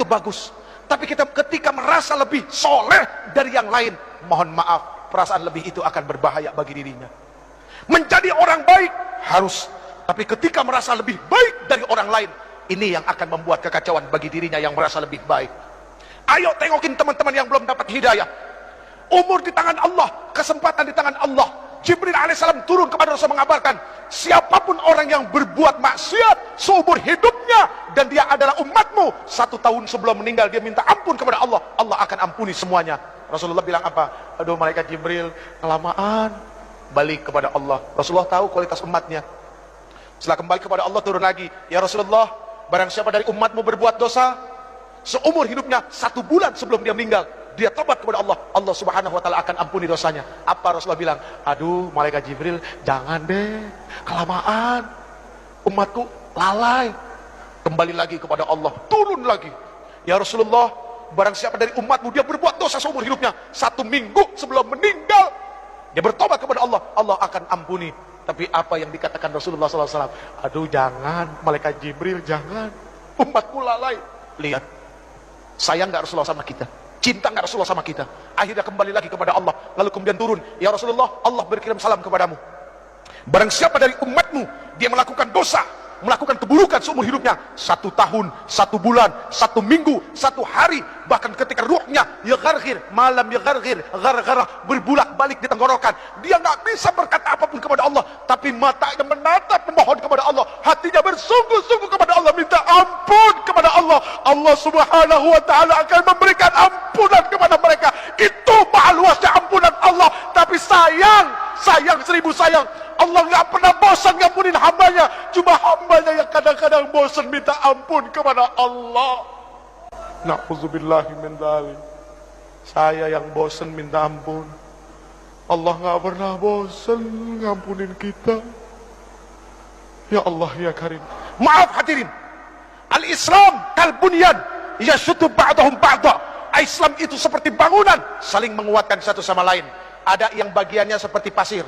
bagus. Tapi kita ketika merasa lebih soleh dari yang lain, mohon maaf, perasaan lebih itu akan berbahaya bagi dirinya. Menjadi orang baik harus, tapi ketika merasa lebih baik dari orang lain, ini yang akan membuat kekacauan bagi dirinya yang merasa lebih baik. Ayo tengokin teman-teman yang belum dapat hidayah. Umur di tangan Allah, kesempatan di tangan Allah. Jibril alaihissalam turun kepada Rasul mengabarkan, siapapun orang yang berbuat maksiat seumur hidupnya dan dia adalah umatmu, 1 tahun sebelum meninggal dia minta ampun kepada Allah, Allah akan ampuni semuanya. Rasulullah bilang apa? Aduh malaikat Jibril, kelamaan. Balik kepada Allah. Rasulullah tahu kualitas umatnya. Setelah kembali kepada Allah turun lagi, ya Rasulullah, barang siapa dari umatmu berbuat dosa seumur hidupnya 1 bulan sebelum dia meninggal, dia tobat kepada Allah, Allah subhanahu wa ta'ala akan ampuni dosanya. Apa Rasulullah bilang? Aduh malaikat Jibril, jangan deh, kelamaan, umatku lalai. Kembali lagi kepada Allah, turun lagi, ya Rasulullah, barang siapa dari umatmu dia berbuat dosa seumur hidupnya 1 minggu sebelum meninggal, dia bertobat kepada Allah, Allah akan ampuni. Tapi apa yang dikatakan Rasulullah SAW? Aduh jangan malaikat Jibril, jangan, umatku lalai. Lihat, sayang gak Rasulullah sama kita? Cinta gak Rasulullah sama kita? Akhirnya kembali lagi kepada Allah, lalu kemudian turun, ya Rasulullah, Allah berkirim salam kepadamu. Barang siapa dari umatmu dia melakukan dosa, melakukan keburukan seumur hidupnya 1 tahun, 1 bulan, 1 minggu, 1 hari, bahkan ketika ruhnya yagargir, malam yagargir, gargarah, berbulak balik di tenggorokan, dia nggak bisa berkata apapun kepada Allah, tapi matanya menatap memohon kepada Allah, hatinya bersungguh-sungguh kepada Allah, minta ampun kepada Allah, Allah subhanahu wa ta'ala akan memberikan ampunan kepada mereka. Itu maha luasnya ampunan Allah. Tapi sayang 1000 sayang, Allah nggak pernah bosan ngampunin hambanya. Cuma hambanya yang kadang-kadang bosan minta ampun kepada Allah. Na'udzubillahi min dzalik. Saya yang bosan minta ampun, Allah nggak pernah bosan ngampunin kita. Ya Allah ya Karim. Maaf hadirin, al-Islam kal bunyan yashuddu ba'dahum ba'da. Islam itu seperti bangunan, saling menguatkan satu sama lain. Ada yang bagiannya seperti pasir,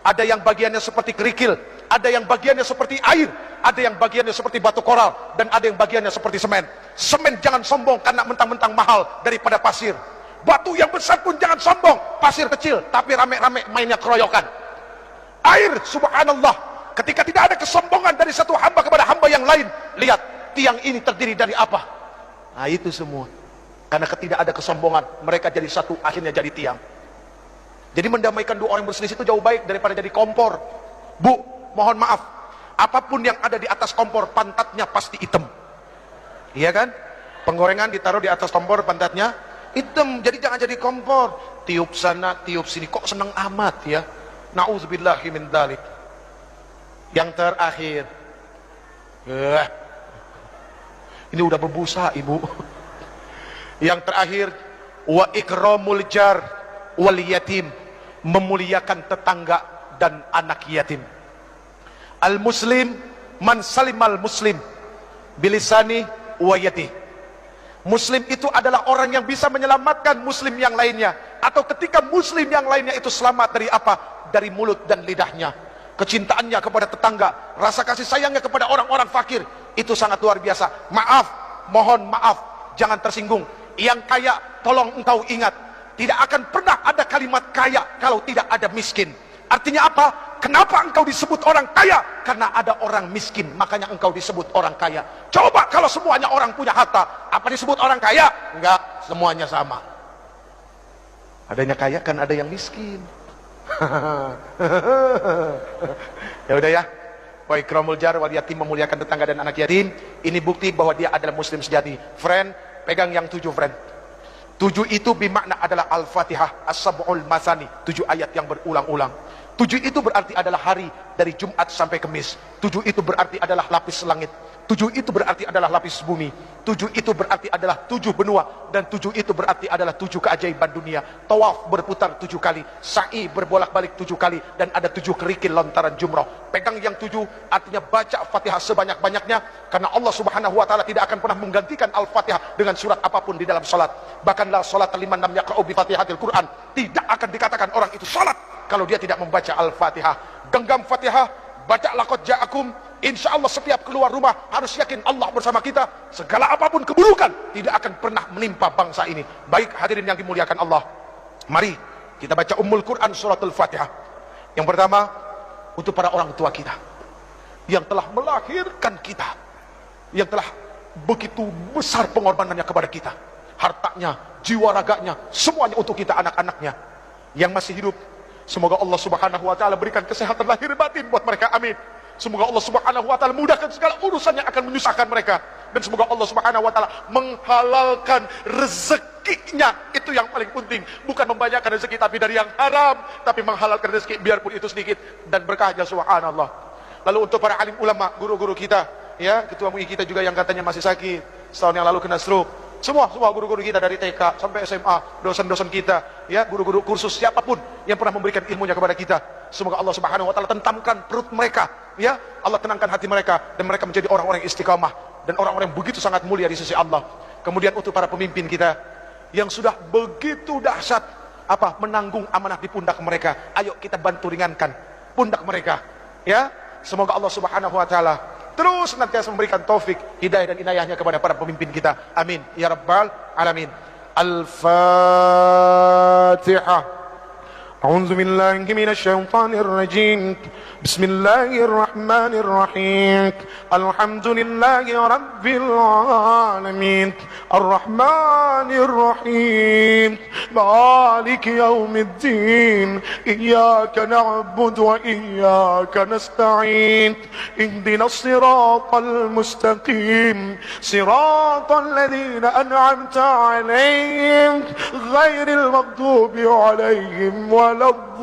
ada yang bagiannya seperti kerikil, ada yang bagiannya seperti air, ada yang bagiannya seperti batu koral, dan ada yang bagiannya seperti semen. Semen jangan sombong karena mentang-mentang mahal daripada pasir. Batu yang besar pun jangan sombong, pasir kecil tapi rame-rame mainnya keroyokan. Air, subhanallah, ketika tidak ada kesombongan dari satu hamba kepada hamba yang lain. Lihat, tiang ini terdiri dari apa? Nah itu semua karena tidak ada kesombongan, mereka jadi satu, akhirnya jadi tiang. Jadi mendamaikan 2 orang berselisih itu jauh baik daripada jadi kompor. Bu, mohon maaf, apapun yang ada di atas kompor, pantatnya pasti hitam. Iya kan? Penggorengan ditaruh di atas kompor, pantatnya hitam. Jadi jangan jadi kompor. Tiup sana, tiup sini, kok seneng amat ya? Na'udzubillahi min dzalik. Yang terakhir, ini udah berbusa ibu. Yang terakhir, wa ikramul jar wal yatim, memuliakan tetangga dan anak yatim. Al muslim man salimal muslim bilisani wa yadi. Muslim itu adalah orang yang bisa menyelamatkan muslim yang lainnya, atau ketika muslim yang lainnya itu selamat dari apa? Dari mulut dan lidahnya. Kecintaannya kepada tetangga, rasa kasih sayangnya kepada orang-orang fakir, itu sangat luar biasa. Maaf, mohon maaf, jangan tersinggung. Yang kaya, tolong engkau ingat, tidak akan pernah ada kalimat kaya kalau tidak ada miskin. Artinya apa? Kenapa engkau disebut orang kaya? Karena ada orang miskin, makanya engkau disebut orang kaya. Coba kalau semuanya orang punya harta, apa disebut orang kaya? Enggak, semuanya sama. Adanya kaya kan ada yang miskin. Ya udah ya. Wa ikramul jar wal yatim, memuliakan tetangga dan anak yatim. Ini bukti bahwa dia adalah muslim sejati. Friend, pegang yang 7 friend. 7 itu bermakna adalah Al-Fatihah, As-Sab'ul Masani, 7 ayat yang berulang-ulang. 7 itu berarti adalah hari dari Jumat sampai Kamis. 7 itu berarti adalah lapis langit. 7 itu berarti adalah lapis bumi. 7 itu berarti adalah 7 benua. Dan 7 itu berarti adalah 7 keajaiban dunia. Tawaf berputar 7 kali, sa'i berbolak-balik 7 kali, dan ada 7 kerikil lontaran jumrah. Pegang yang 7, artinya baca Fatihah sebanyak-banyaknya, karena Allah subhanahu wa ta'ala tidak akan pernah menggantikan Al-Fatihah dengan surat apapun di dalam salat. Bahkan la salat liman lam yaqra'u bi Fatihatil Quran, tidak akan dikatakan orang itu salat kalau dia tidak membaca Al-Fatihah. Genggam Fatihah, baca laqad ja'akum. Insya Allah setiap keluar rumah harus yakin Allah bersama kita. Segala apapun keburukan tidak akan pernah menimpa bangsa ini. Baik hadirin yang dimuliakan Allah, mari kita baca Ummul Quran suratul Fatihah. Yang pertama, untuk para orang tua kita yang telah melahirkan kita, yang telah begitu besar pengorbanannya kepada kita, hartanya, jiwa raganya, semuanya untuk kita, anak-anaknya yang masih hidup. Semoga Allah Subhanahu wa taala berikan kesehatan lahir batin buat mereka, amin. Semoga Allah Subhanahu wa taala mudahkan segala urusan yang akan menyusahkan mereka, dan semoga Allah Subhanahu wa taala menghalalkan rezekinya. Itu yang paling penting, bukan membanyakkan rezeki tapi dari yang haram, tapi menghalalkan rezeki biarpun itu sedikit dan berkahnya, subhanallah. Lalu untuk para alim ulama, guru-guru kita, ya, ketua MUI kita juga yang katanya masih sakit, setahun yang lalu kena stroke. Semua guru-guru kita dari TK sampai SMA, dosen-dosen kita, ya, guru-guru kursus, siapapun yang pernah memberikan ilmunya kepada kita, semoga Allah Subhanahu wa taala tentamkan perut mereka, ya, Allah tenangkan hati mereka, dan mereka menjadi orang-orang yang istiqamah dan orang-orang yang begitu sangat mulia di sisi Allah. Kemudian untuk para pemimpin kita yang sudah begitu dahsyat menanggung amanah di pundak mereka, ayo kita bantu ringankan pundak mereka, ya. Semoga Allah Subhanahu wa taala terus senantiasa memberikan taufik, hidayah dan inayahnya kepada para pemimpin kita, amin ya rabbal alamin. Al-Fatihah. أعوذ بالله من الشيطان الرجيم بسم الله الرحمن الرحيم الحمد لله رب العالمين الرحمن الرحيم مالك يوم الدين إياك نعبد وإياك نستعين اهدنا الصراط المستقيم صراط الذين أنعمت عليهم غير المغضوب عليهم ولا الضالين